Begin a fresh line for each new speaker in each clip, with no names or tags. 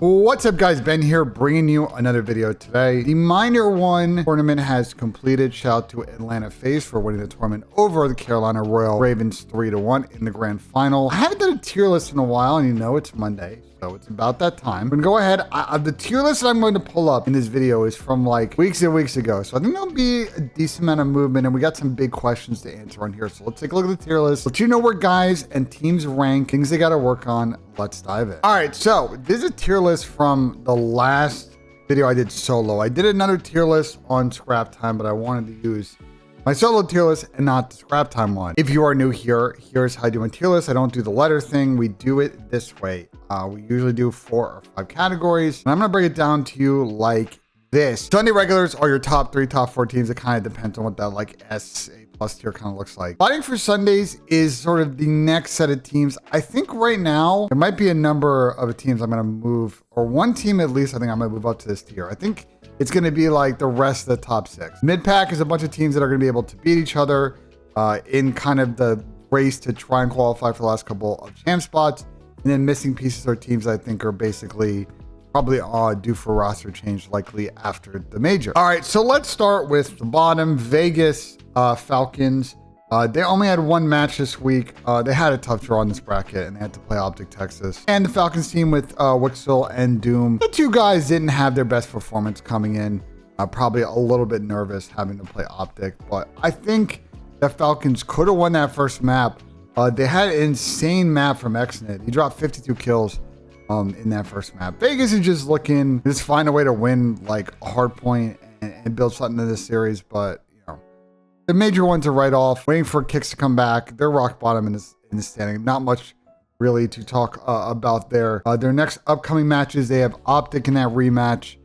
What's up, guys? Ben here, bringing you another video today. The Minor One tournament has completed. Shout out to Atlanta FaZe for winning the tournament over the Carolina Royal Ravens 3-1 in the grand final. I haven't done a tier list in a while, and you know it's Monday, so it's about that time. I'm gonna go ahead. The tier list that I'm going to pull up in this video is from like weeks and weeks ago, so I think there'll be a decent amount of movement, and we got some big questions to answer on here. So let's take a look at the tier list. Let you know where guys and teams rank, things they got to work on. Let's dive in. All right, so this is a tier list from the last video I did solo. I did another tier list on scrap time, but I wanted to use my solo tier list and not the scrap time one. If you are new here, here's how I do my tier list. I don't do the letter thing. We do it this way. We usually do 4 or 5 categories, and I'm gonna break it down to you like this. Sunday regulars are your top 3, top 4 teams. It kind of depends on what that like S plus tier kind of looks like. Fighting for Sundays is sort of the next set of teams. I think right now there might be a number of teams I'm going to move, or one team at least I think I'm going to move up to this tier. I think it's going to be like the rest of the top 6. Mid-pack is a bunch of teams that are going to be able to beat each other in kind of the race to try and qualify for the last couple of champ spots. And then missing pieces are teams I think are basically probably due for roster change likely after the major. All right, so let's start with the bottom. Vegas Falcons. They only had one match this week. They had a tough draw in this bracket, and they had to play OpTic Texas. And the Falcons team with Wixel and Doom. The two guys didn't have their best performance coming in. Probably a little bit nervous having to play OpTic, but I think the Falcons could have won that first map. They had an insane map from Xnit. He dropped 52 kills in that first map. Vegas is just looking to just find a way to win like a hard point and build something in this series, but the major ones are right off, waiting for kicks to come back. They're rock bottom in the standing. Not much really to talk about there. Their next upcoming matches, they have OpTic in that rematch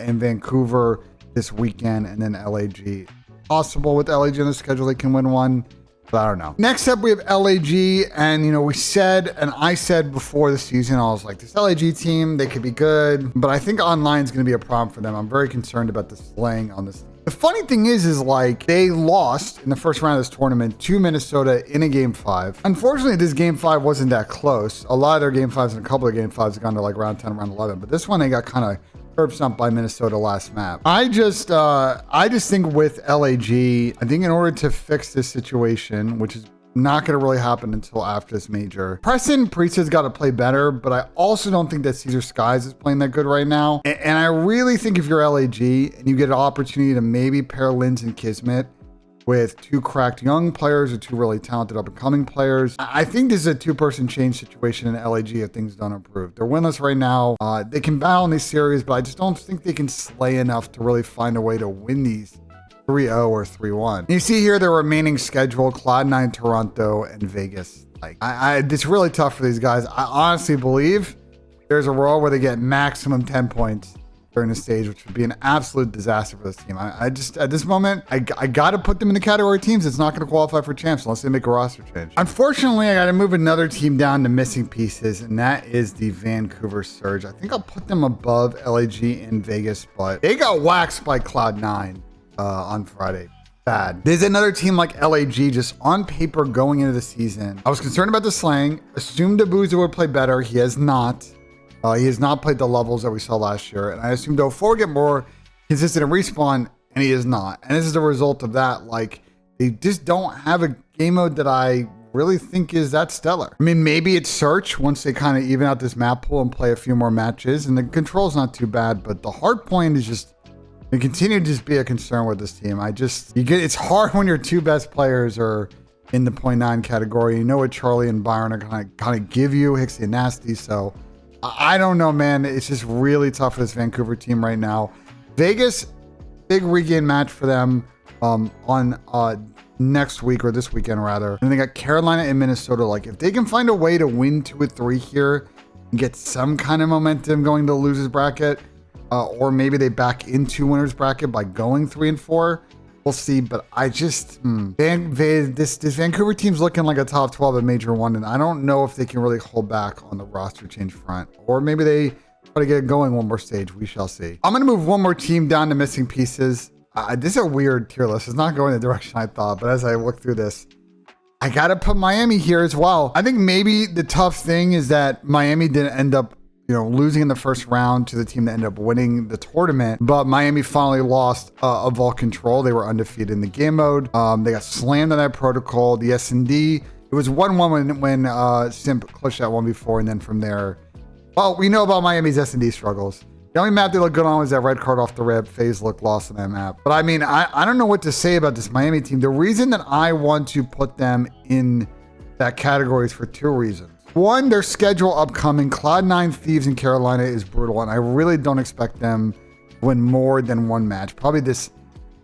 in Vancouver this weekend, and then LAG. Possible with LAG on the schedule, they can win one, but I don't know. Next up, we have LAG, and we said, and I said before the season, I was like, this LAG team, they could be good, but I think online is going to be a problem for them. I'm very concerned about the slaying on this. The funny thing is like they lost in the first round of this tournament to Minnesota in a game 5. Unfortunately, this game 5 wasn't that close. A lot of their game 5s and a couple of game 5s have gone to like round 10, round 11, but this one they got kind of curb stomped by Minnesota last map. I just think with LAG, I think in order to fix this situation, which is not going to really happen until after this major, Preston Priest has got to play better, but I also don't think that Caesar Skies is playing that good right now. And I really think if you're LAG and you get an opportunity to maybe pair Linz and Kismet with 2 cracked young players or 2 really talented up-and-coming players, I think this is a 2-person change situation in LAG if things don't improve. They're winless right now. They can battle in these series, but I just don't think they can slay enough to really find a way to win these 3-0 or 3-1. You see here the remaining schedule: Cloud9, Toronto, and Vegas. Like, it's really tough for these guys. I honestly believe there's a role where they get maximum 10 points during the stage, which would be an absolute disaster for this team. I just, at this moment, I got to put them in the category of teams that's not going to qualify for champs unless they make a roster change. Unfortunately, I got to move another team down to missing pieces, and that is the Vancouver Surge. I think I'll put them above LAG in Vegas, but they got waxed by Cloud9 on Friday. Bad. There's another team like LAG just on paper going into the season. I was concerned about the slaying. Assumed Abuza would play better. He has not. He has not played the levels that we saw last year. And I assumed O4 would get more consistent in respawn, and he is not. And this is the result of that. Like, they just don't have a game mode that I really think is that stellar. I mean, maybe it's search once they kind of even out this map pool and play a few more matches. And the control's not too bad, but the hard point is just, they continue to just be a concern with this team. It's hard when your 2 best players are in the 0.9 category. You know what Charlie and Byron are kind of give you, Hixie and Nasty. So I don't know, man. It's just really tough for this Vancouver team right now. Vegas, big regain match for them on next week, or this weekend rather. And they got Carolina and Minnesota. Like, if they can find a way to win 2 or 3 here and get some kind of momentum going to the losers bracket, or maybe they back into winners bracket by going 3 and 4. We'll see, but I just this Vancouver team's looking like a top 12 at Major 1, and I don't know if they can really hold back on the roster change front, or maybe they try to get it going one more stage. We shall see. I'm gonna move one more team down to missing pieces. This is a weird tier list. It's not going the direction I thought, but as I look through this, I gotta put Miami here as well. I think maybe the tough thing is that Miami didn't end up losing in the first round to the team that ended up winning the tournament. But Miami finally lost a Vault Control. They were undefeated in the game mode. They got slammed on that protocol. The S&D, it was 1-1 when Simp clutched that one before, and then from there, well, we know about Miami's S&D struggles. The only map they looked good on was that red card off the rip. FaZe looked lost on that map. But I mean, I don't know what to say about this Miami team. The reason that I want to put them in that category is for two reasons. One, their schedule upcoming, Cloud9, Thieves, and Carolina is brutal, and I really don't expect them to win more than one match. Probably this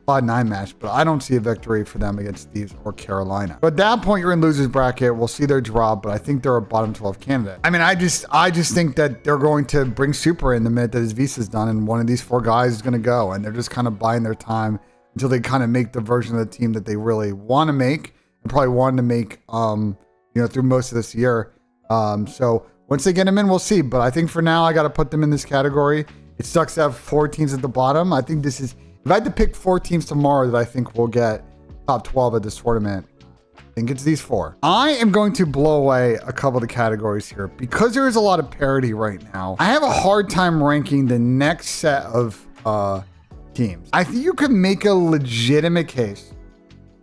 Cloud9 match, but I don't see a victory for them against Thieves or Carolina. But at that point, you're in losers bracket. We'll see their drop, but I think they're a bottom 12 candidate. I mean, I just think that they're going to bring Super in the minute that his visa's done, and one of these four guys is going to go, and they're just kind of buying their time until they kind of make the version of the team that they really want to make, and probably wanted to make, through most of this year. So once they get them in, we'll see. But I think for now, I got to put them in this category. It sucks to have 4 teams at the bottom. I think this is, if I had to pick 4 teams tomorrow that I think will get top 12 at this tournament, I think it's these 4. I am going to blow away a couple of the categories here because there is a lot of parity right now. I have a hard time ranking the next set of teams. I think you could make a legitimate case.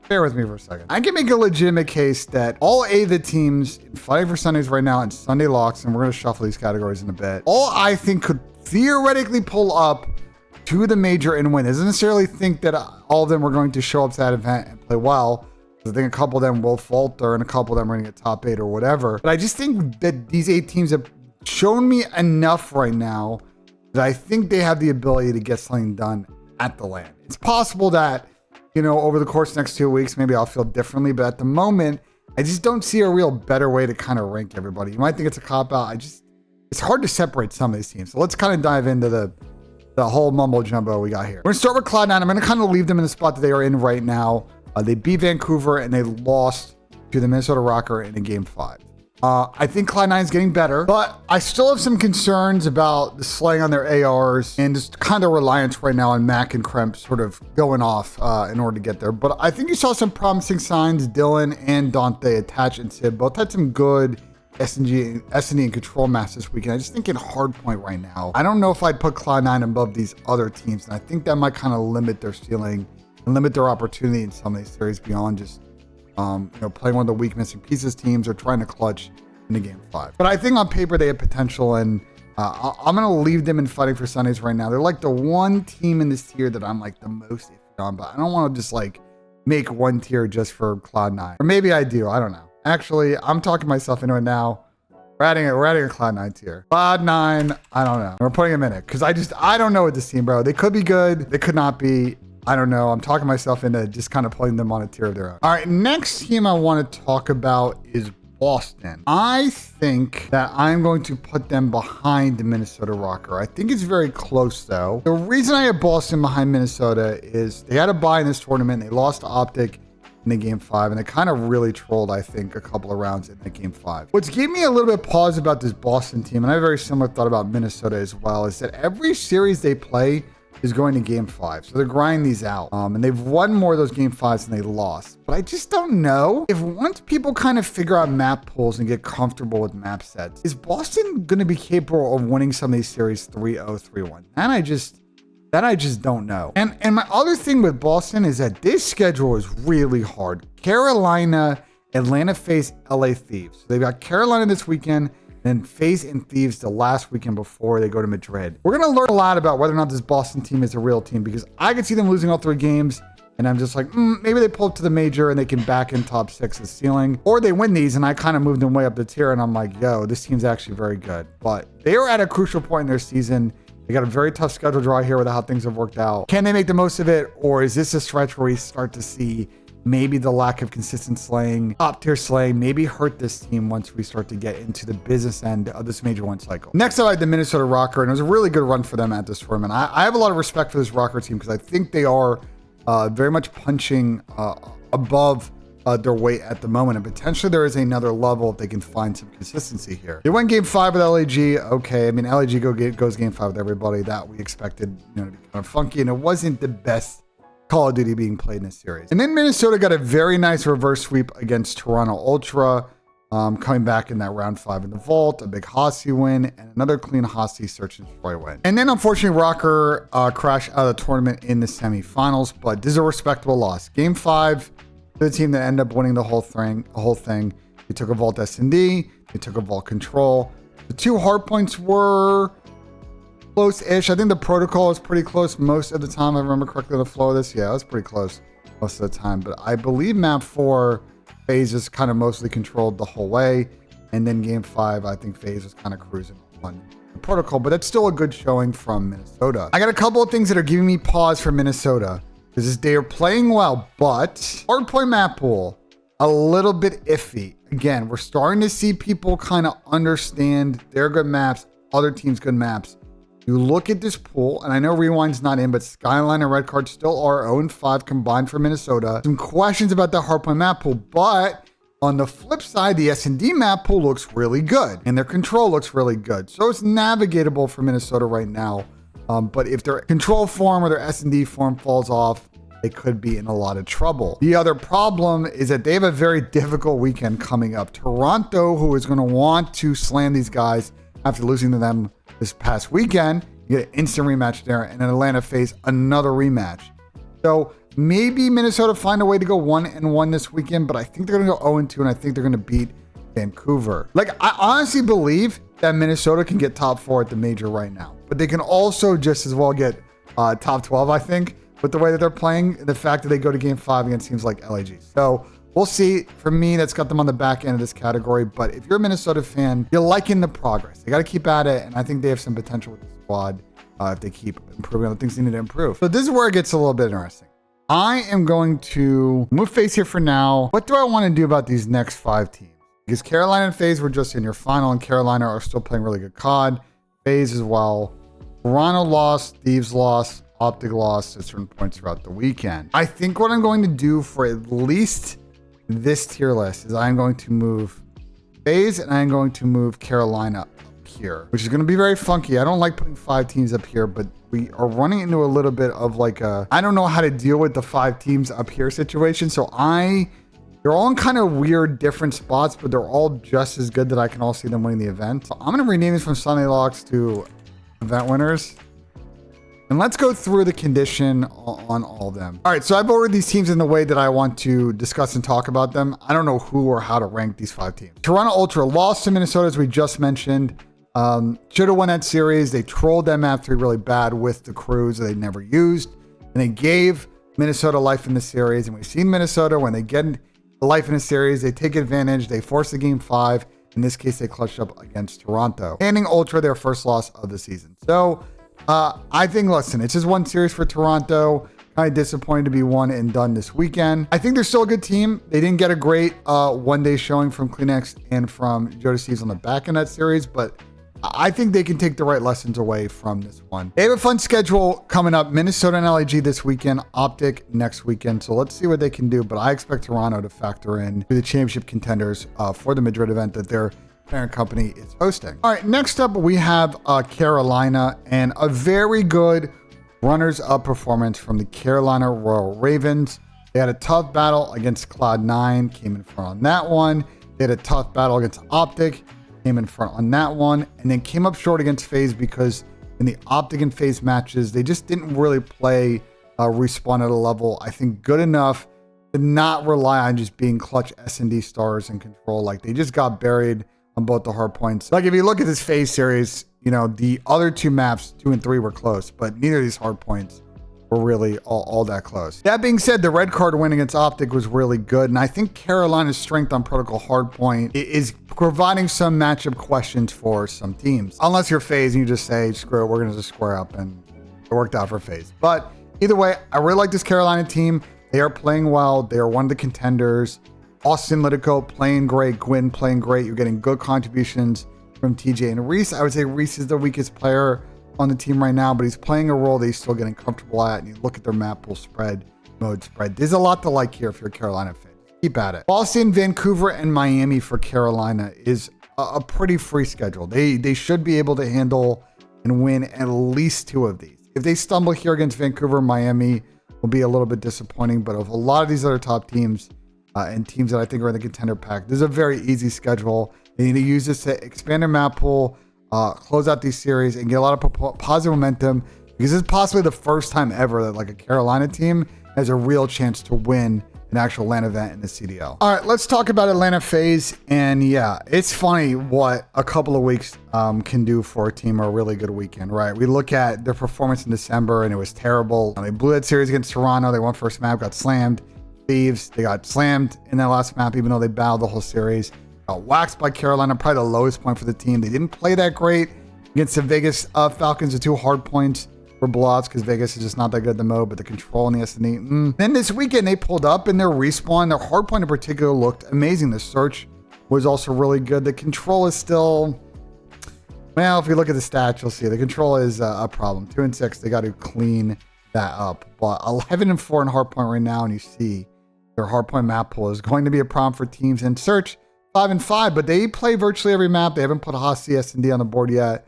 Bear with me for a second. I can make a legitimate case that all 8 of the teams fighting for Sundays right now and Sunday locks, and we're going to shuffle these categories in a bit, all I think could theoretically pull up to the major and win. Doesn't necessarily think that all of them are going to show up to that event and play well. I think a couple of them will falter and a couple of them are going to get top 8 or whatever. But I just think that these 8 teams have shown me enough right now that I think they have the ability to get something done at the LAN. It's possible that, over the course of the next 2 weeks, maybe I'll feel differently. But at the moment, I just don't see a real better way to kind of rank everybody. You might think it's a cop-out. It's hard to separate some of these teams. So let's kind of dive into the whole mumbo jumbo we got here. We're gonna start with Cloud9. I'm gonna kind of leave them in the spot that they are in right now. They beat Vancouver and they lost to the Minnesota Rocker in a game 5. I think Cloud9 is getting better, but I still have some concerns about the slaying on their ARs and just kind of reliance right now on Mac and Kremp sort of going off in order to get there. But I think you saw some promising signs. Dylan and Dante attached and Sid both had some good S&D and control match this weekend. I just think in hardpoint right now, I don't know if I'd put Cloud9 above these other teams. And I think that might kind of limit their ceiling and limit their opportunity in some of these series beyond just, playing one of the weak missing pieces teams or trying to clutch in the game 5. But I think on paper, they have potential, and I'm going to leave them in fighting for Sundays right now. They're like the one team in this tier that I'm like the most iffy on, but I don't want to just like make one tier just for Cloud9. Or maybe I do. I don't know. Actually, I'm talking myself into it now. We're adding a Cloud9 tier. Cloud9, I don't know. We're putting them in it because I don't know with this team, bro. They could be good. They could not be. I don't know. I'm talking myself into just kind of putting them on a tier of their own. All right, next team I want to talk about is Boston. I think that I'm going to put them behind the Minnesota Rocker. I think it's very close, though. The reason I have Boston behind Minnesota is they had a bye in this tournament. They lost to OpTic in the game 5, and they kind of really trolled, I think, a couple of rounds in the game 5. What's gave me a little bit of pause about this Boston team, and I have a very similar thought about Minnesota as well, is that every series they play is going to game 5. So they're grinding these out. And they've won more of those game 5s than they lost. But I just don't know if once people kind of figure out map pools and get comfortable with map sets, is Boston going to be capable of winning some of these series 3-0, 3-1? That I just don't know. And my other thing with Boston is that this schedule is really hard. Carolina, Atlanta FaZe, LA Thieves. So they've got Carolina this weekend, then FaZe and Thieves the last weekend before they go to Madrid. We're going to learn a lot about whether or not this Boston team is a real team, because I could see them losing all 3 games, and I'm just like, maybe they pull up to the major and they can back in top 6 as ceiling, or they win these and I kind of moved them way up the tier and I'm like, yo, this team's actually very good. But they are at a crucial point in their season. They got a very tough schedule draw here with how things have worked out. Can they make the most of it, or is this a stretch where we start to see maybe the lack of consistent slaying, top tier slaying, maybe hurt this team once we start to get into the business end of this major 1 cycle? Next, I had the Minnesota Rocker, and it was a really good run for them at this tournament. I have a lot of respect for this Rocker team because I think they are very much punching above their weight at the moment, and potentially there is another level if they can find some consistency here. They won game 5 with LAG. Okay, I mean, LAG goes game 5 with everybody. That we expected, to be kind of funky, and it wasn't the best Call of Duty being played in this series. And then Minnesota got a very nice reverse sweep against Toronto Ultra. coming back in that round 5 in the vault, a big Hossie win, and another clean Hossie search and destroy win. And then unfortunately, Rocker crashed out of the tournament in the semifinals, but this is a respectable loss. Game 5, the team that ended up winning the whole thing. They took a vault S&D, they took a vault control. The 2 hard points were close-ish. I think the protocol is pretty close most of the time. I remember correctly the flow of this. Yeah, it was pretty close most of the time. But I believe map 4, FaZe just kind of mostly controlled the whole way. And then game 5, I think FaZe was kind of cruising on the protocol. But that's still a good showing from Minnesota. I got a couple of things that are giving me pause for Minnesota. Because they are playing well, but hardpoint map pool, a little bit iffy. Again, we're starting to see people kind of understand their good maps, other teams' good maps. You look at this pool, and I know Rewind's not in, but Skyline and Red Card still are 0-5 combined for Minnesota. Some questions about the hardpoint map pool, but on the flip side, the S&D map pool looks really good, and their control looks really good. So it's navigatable for Minnesota right now. But if their control form or their S&D form falls off, they could be in a lot of trouble. The other problem is that they have a very difficult weekend coming up. Toronto, who is going to want to slam these guys after losing to them this past weekend, you get an instant rematch there, and then Atlanta face another rematch. So maybe Minnesota find a way to go 1-1 this weekend, but I think they're going to go 0-2, and I think they're going to beat Vancouver. Like, I honestly believe that Minnesota can get top 4 at the major right now, but they can also just as well get top 12, I think, with the way that they're playing, the fact that they go to game 5 against teams like LAG. So we'll see. For me, that's got them on the back end of this category. But if you're a Minnesota fan, you're liking the progress. They got to keep at it. And I think they have some potential with the squad if they keep improving on the things they need to improve. So this is where it gets a little bit interesting. I am going to move FaZe here for now. What do I want to do about these next 5 teams? Because Carolina and FaZe were just in your final, and Carolina are still playing really good COD. FaZe as well. Toronto lost. Thieves lost. OpTic lost at certain points throughout the weekend. I think what I'm going to do for at least this tier list is I'm going to move FaZe and I'm going to move Carolina up here, which is going to be very funky. I don't like putting 5 teams up here, but we are running into a little bit of like a, I don't know how to deal with the 5 teams up here situation. So they're all in kind of weird different spots, but they're all just as good that I can all see them winning the event. So I'm going to rename these from Sunday Locks to event winners. And let's go through the condition on all of them. All right, so I've ordered these teams in the way that I want to discuss and talk about them. I don't know who or how to rank these 5 teams. Toronto Ultra lost to Minnesota, as we just mentioned. Should have won that series. They trolled that map 3 really bad with the crews that they never used. And they gave Minnesota life in the series. And we've seen Minnesota, when they get life in a series, they take advantage. They force the game 5. In this case, they clutched up against Toronto, handing Ultra their first loss of the season. So I think, listen, it's just one series for Toronto. Kind of disappointed to be one and done this weekend. I think they're still a good team. They didn't get a great one-day showing from Kleenex and from Thieves on the back end of that series, but I think they can take the right lessons away from this one. They have a fun schedule coming up. Minnesota and LAG this weekend, OpTic next weekend. So let's see what they can do, but I expect Toronto to factor in to the championship contenders for the Madrid event that they're parent company is hosting. All right, next up we have Carolina, and a very good runners-up performance from the Carolina Royal Ravens. They had a tough battle against Cloud9, came in front on that one. They had a tough battle against OpTic, came in front on that one, and then came up short against FaZe because in the OpTic and FaZe matches, they just didn't really play Respawn at a level, I think, good enough to not rely on just being clutch S&D stars and control. Like, they just got buried on both the hard points. Like, if you look at this FaZe series, you know, the other 2 maps, 2 and 3, were close, but neither of these hard points were really all that close. That being said, the red card win against OpTic was really good, and I think Carolina's strength on protocol hardpoint is providing some matchup questions for some teams. Unless you're FaZe and you just say, screw it, we're going to just square up, and it worked out for FaZe. But either way, I really like this Carolina team. They are playing well. They are one of the contenders. Austin Litico playing great. Gwyn playing great. You're getting good contributions from TJ and Reese. I would say Reese is the weakest player on the team right now, but he's playing a role that he's still getting comfortable at. And you look at their map pool spread, mode spread. There's a lot to like here if you're a Carolina fan. Keep at it. Boston, Vancouver, and Miami for Carolina is a pretty free schedule. They should be able to handle and win at least 2 of these. If they stumble here against Vancouver, Miami will be a little bit disappointing, but of a lot of these other top teams, and teams that I think are in the contender pack. This is a very easy schedule. They need to use this to expand their map pool, close out these series, and get a lot of positive momentum, because this is possibly the first time ever that like a Carolina team has a real chance to win an actual LAN event in the CDL. All right, let's talk about Atlanta FaZe. And yeah, it's funny what a couple of weeks can do for a team or a really good weekend, right? We look at their performance in December and it was terrible. They blew that series against Toronto. They won first map, got slammed. Thieves, they got slammed in that last map, even though they battled the whole series. Got waxed by Carolina, probably the lowest point for the team. They didn't play that great against the Vegas Falcons. The 2 hard points for blowouts because Vegas is just not that good at the mode, but the control in the S&D. Then this weekend they pulled up and their respawn, their hard point in particular looked amazing. The search was also really good. The control is still, well, if you look at the stats, you'll see the control is a problem. 2-6, they got to clean that up. But 11-4 in hard point right now, and you see their hard point map pool is going to be a problem for teams. And search 5-5, but they play virtually every map. They haven't put Hossie S&D on the board yet.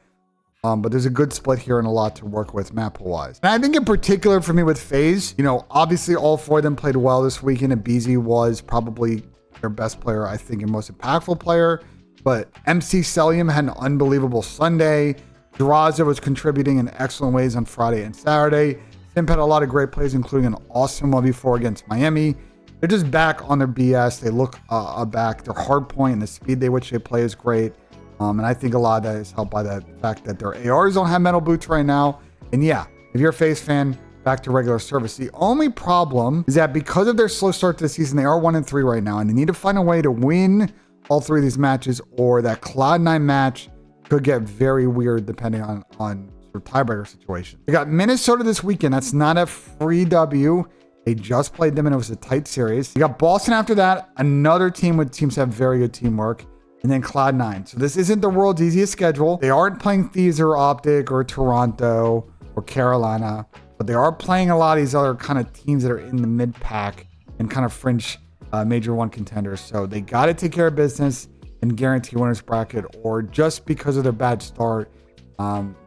But there's a good split here and a lot to work with map pool wise. And I think in particular for me with FaZe, you know, obviously all 4 of them played well this weekend, and BZ was probably their best player, I think, and most impactful player. But MC Celium had an unbelievable Sunday. Duraza was contributing in excellent ways on Friday and Saturday. Simp had a lot of great plays, including an awesome 1v4 against Miami. They're just back on their BS. They look back. Their hard point and the speed which they play is great. And I think a lot of that is helped by the fact that their ARs don't have metal boots right now. And yeah, if you're a FaZe fan, back to regular service. The only problem is that because of their slow start to the season, they are 1-3 right now, and they need to find a way to win all 3 of these matches, or that Cloud9 match could get very weird depending on sort of tiebreaker situation. They got Minnesota this weekend. That's not a free W. They just played them and it was a tight series. You got Boston after that, another team with teams have very good teamwork. And then Cloud9. So this isn't the world's easiest schedule. They aren't playing Thieves or OpTic or Toronto or Carolina, but they are playing a lot of these other kind of teams that are in the mid pack and kind of fringe major 1 contenders. So they got to take care of business and guarantee winners bracket, or just because of their bad start,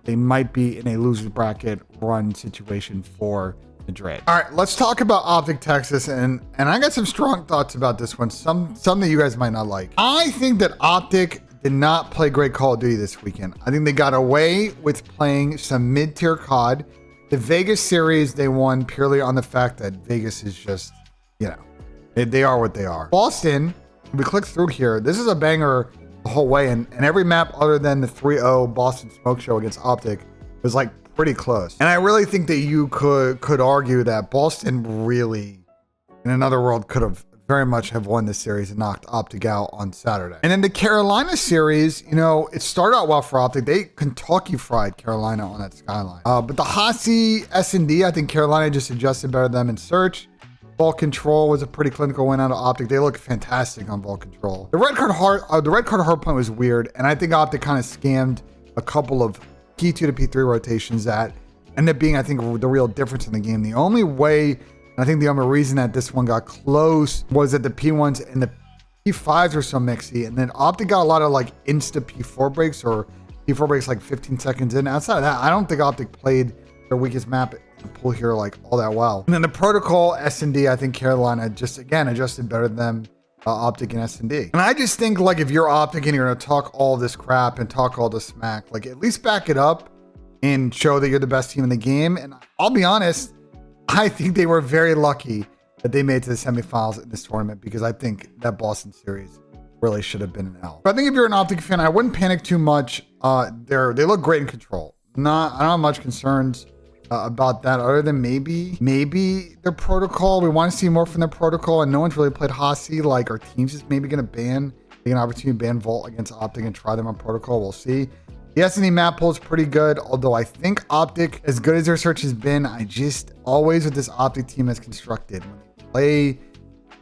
they might be in a losers bracket run situation for Madrid. All right, let's talk about OpTic Texas, and I got some strong thoughts about this one. Some that you guys might not like. I think that OpTic did not play great Call of Duty this weekend. I think they got away with playing some mid-tier COD. The Vegas series they won purely on the fact that Vegas is just, you know, they are what they are. Boston, if we click through here, this is a banger the whole way, and every map other than the 3-0 Boston Smoke Show against OpTic was like pretty close. And I really think that you could argue that Boston really, in another world, could have very much have won this series and knocked OpTic out on Saturday. And then the Carolina series, you know, it started out well for OpTic. They Kentucky fried Carolina on that skyline. But the Hossie S&D, I think Carolina just adjusted better than them in search. Ball control was a pretty clinical win out of OpTic. They look fantastic on ball control. The red card hard point was weird, and I think OpTic kind of scammed a couple of P2 to P3 rotations that ended up being, I think, the real difference in the game. The only way, and I think the only reason that this one got close, was that the P1s and the P5s were so mixy, and then OpTic got a lot of like insta P4 breaks, or P4 breaks like 15 seconds in. Outside of that, I don't think OpTic played their weakest map pull here like all that well. And then the protocol S&D, I think Carolina just again adjusted better than them, OpTic and S&D. And I just think, like, if you're OpTic and you're gonna talk all this crap and talk all this smack, like, at least back it up and show that you're the best team in the game. And I'll be honest, I think they were very lucky that they made it to the semifinals in this tournament, because I think that Boston series really should have been an L. But I think if you're an OpTic fan, I wouldn't panic too much. They look great in control. I don't have much concerns about that, other than maybe their protocol. We want to see more from their protocol, and no one's really played Hossie. Like, our team's just maybe going to take an opportunity to ban Volt against OpTic and try them on protocol. We'll see. The S&D map pool is pretty good, although I think OpTic, as good as their search has been, I just always with this OpTic team as constructed, when they play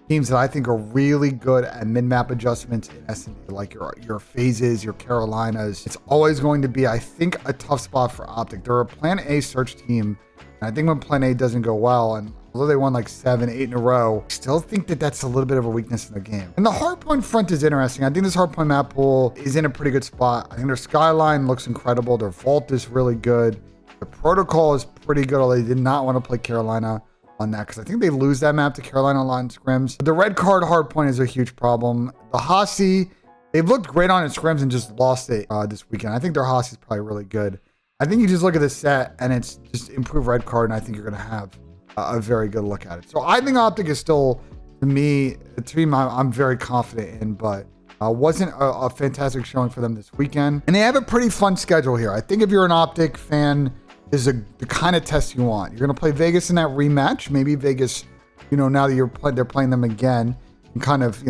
teams that I think are really good at mid-map adjustments in S&D, like your phases, your Carolinas, it's always going to be, I think, a tough spot for OpTic. They're a plan A search team, and I think when plan A doesn't go well, and although they won like 7, 8 in a row, I still think that that's a little bit of a weakness in the game. And the hardpoint front is interesting. I think this hardpoint map pool is in a pretty good spot. I think their skyline looks incredible. Their vault is really good. The protocol is pretty good, although they did not want to play Carolina on that, because I think they lose that map to Carolina a lot in scrims. The red card hardpoint is a huge problem. The Hossie, they've looked great on in scrims and just lost it this weekend. I think their Hossie is probably really good. I think you just look at the set and it's just improve red card, and I think you're going to have a very good look at it. So I think OpTic is still, to me, a team I'm very confident in, but wasn't a fantastic showing for them this weekend. And they have a pretty fun schedule here. I think if you're an OpTic fan, this is the kind of test you want. You're going to play Vegas in that rematch. Maybe Vegas, now that they're playing them again, and kind of,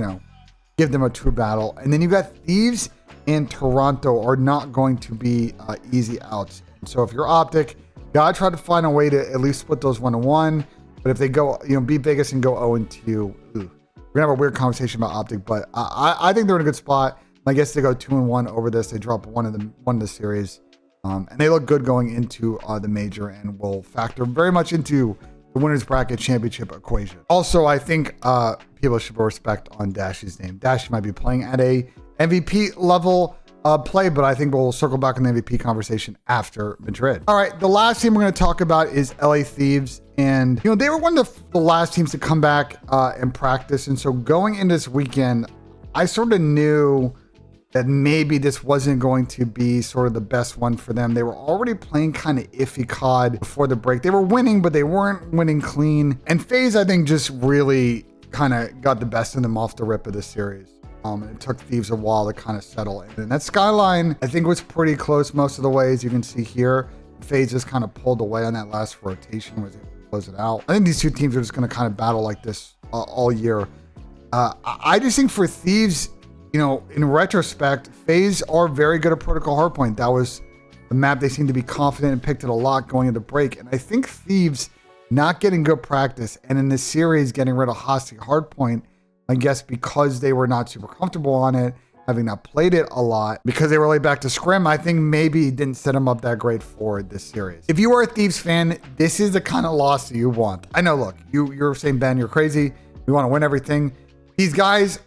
give them a true battle. And then you got Thieves and Toronto are not going to be easy outs. So if you're OpTic, gotta try to find a way to at least split those 1-1. But if they go, beat Vegas and go 0-2, we're gonna have a weird conversation about OpTic. But I think they're in a good spot. My guess they go 2-1 over this. They drop one of the series, and they look good going into the major, and will factor very much into the winners bracket championship equation. Also, I think people should respect on Dashy's name. Dashy might be playing at a MVP level play, but I think we'll circle back on the MVP conversation after Madrid. All right, the last team we're going to talk about is LA Thieves. And, they were one of the last teams to come back and practice. And so going into this weekend, I sort of knew that maybe this wasn't going to be sort of the best one for them. They were already playing kind of iffy COD before the break. They were winning, but they weren't winning clean. And FaZe, I think, just really kind of got the best of them off the rip of this series. And it took Thieves a while to kind of settle in. And that skyline, I think, was pretty close most of the way, as you can see here. FaZe just kind of pulled away on that last rotation, was able to close it out. I think these two teams are just going to kind of battle like this all year. I just think for Thieves, in retrospect, FaZe are very good at Protocol Hardpoint. That was the map they seemed to be confident and picked it a lot going into break. And I think Thieves not getting good practice, and in this series getting rid of Hostie Hardpoint, I guess because they were not super comfortable on it, having not played it a lot, because they were laid back to scrim, I think maybe didn't set them up that great for this series. If you are a Thieves fan, this is the kind of loss that you want. I know, look, you're saying, Ben, you're crazy. You want to win everything. These guys,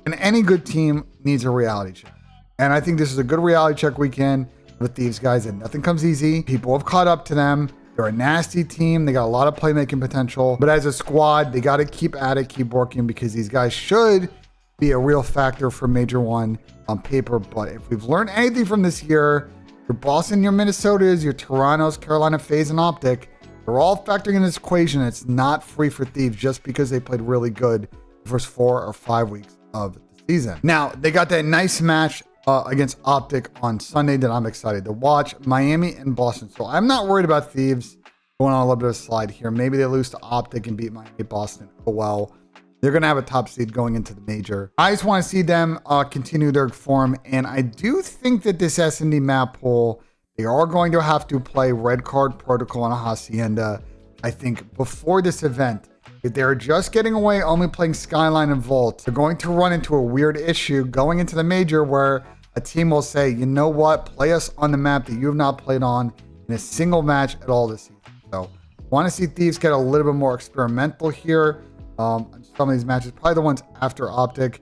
and any good team, needs a reality check. And I think this is a good reality check weekend with Thieves guys, and nothing comes easy. People have caught up to them. They're a nasty team. They got a lot of playmaking potential. But as a squad, they got to keep at it, keep working, because these guys should be a real factor for Major 1 on paper. But if we've learned anything from this year, your Boston, your Minnesotas, your Torontos, Carolina, FaZe, and OpTic, they're all factoring in this equation. It's not free for Thieves just because they played really good the first 4 or 5 weeks of the season. Now, they got that nice match against OpTic on Sunday that I'm excited to watch. Miami and Boston. So I'm not worried about Thieves going on a little bit of a slide here. Maybe they lose to OpTic and beat Miami, Boston. Oh well. They're going to have a top seed going into the major. I just want to see them continue their form. And I do think that this S&D map pool, they are going to have to play Red Card Protocol and a Hacienda, I think, before this event. If they're just getting away only playing Skyline and Vault, they're going to run into a weird issue going into the major where a team will say, you know what, play us on the map that you have not played on in a single match at all this season. So want to see Thieves get a little bit more experimental here. Some of these matches, probably the ones after OpTic,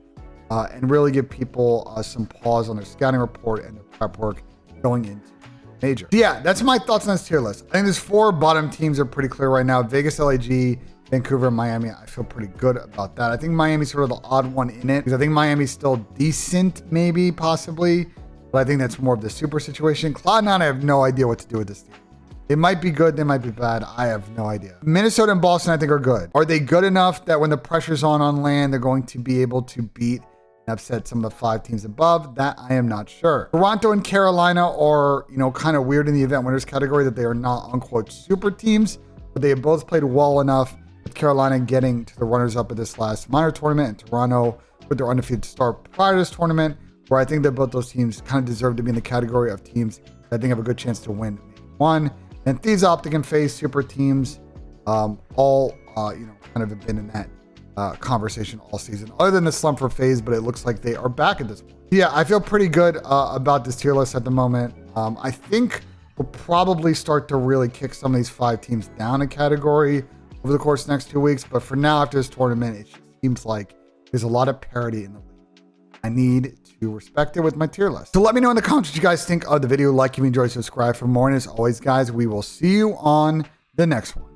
and really give people some pause on their scouting report and their prep work going into major. So yeah, that's my thoughts on this tier list. I think there's 4 bottom teams are pretty clear right now. Vegas, LAG, Vancouver, and Miami. I feel pretty good about that. I think Miami's sort of the odd one in it, because I think Miami's still decent, maybe, possibly, but I think that's more of the super situation. Cloud9, I have no idea what to do with this team. They might be good, they might be bad. I have no idea. Minnesota and Boston, I think, are good. Are they good enough that when the pressure's on land, they're going to be able to beat and upset some of the 5 teams above? That I am not sure. Toronto and Carolina are, kind of weird in the event winners category, that they are not, unquote, super teams, but they have both played well enough, with Carolina getting to the runners-up of this last minor tournament, and Toronto with their undefeated start prior to this tournament, where I think that both those teams kind of deserve to be in the category of teams that I think have a good chance to win one. And Thieves, OpTic, and FaZe super teams, all kind of have been in that conversation all season, other than the slump for FaZe, but it looks like they are back at this point. Yeah, I feel pretty good about this tier list at the moment. I think we'll probably start to really kick some of these 5 teams down a category over the course of the next 2 weeks. But for now, after this tournament, it seems like there's a lot of parity in the league. I need to respect it with my tier list. So let me know in the comments what you guys think of the video. Like if you enjoyed, subscribe for more. And as always, guys, we will see you on the next one.